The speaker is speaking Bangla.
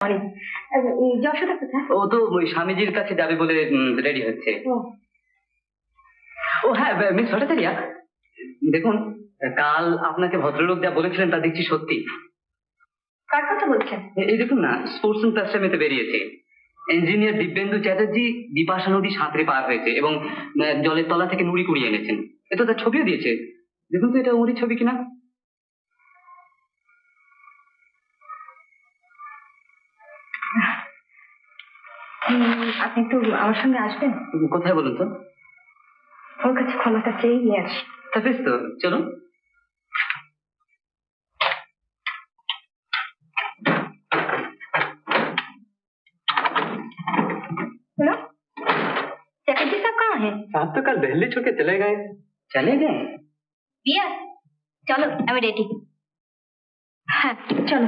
অনেক যশোদা কোথায়? ও তো ওই স্বামীজির কাছে যাবে বলে রেডি হচ্ছে। ও হ্যাঁ মিস ভট্টাচার্য, দেখুন কাল আপনাকে ভদ্রলোক যা বলেছিলেন তা দেখছি সত্যি। কার কথা বলছেন? এই দেখুন না, স্পোর্টস ক্লাসে বেরিয়েছে। ইঞ্জিনিয়ার দিব্যেন্দু চ্যাটার্জি বিপাশা নদী সাঁতরে পার হয়েছে এবং জলের তলা থেকে নুড়ি কুড়িয়ে এনেছেন। এতো তার ছবিও দিয়েছে, দেখুন তো এটা ওরই ছবি কিনা। আপনি একটু আমার সঙ্গে আসবেন? কোথায় বলুন তো? ওর কাছে ক্ষমাটা চেয়ে নিয়ে আসি। তা বেশ তো, চলুন। चटर्जी साहब कहाँ हैं? साहब तो कल दिल्ली छोड़ के चले गए। चले गए? पिया चलो, আমি রেডি। হ্যাঁ চলো।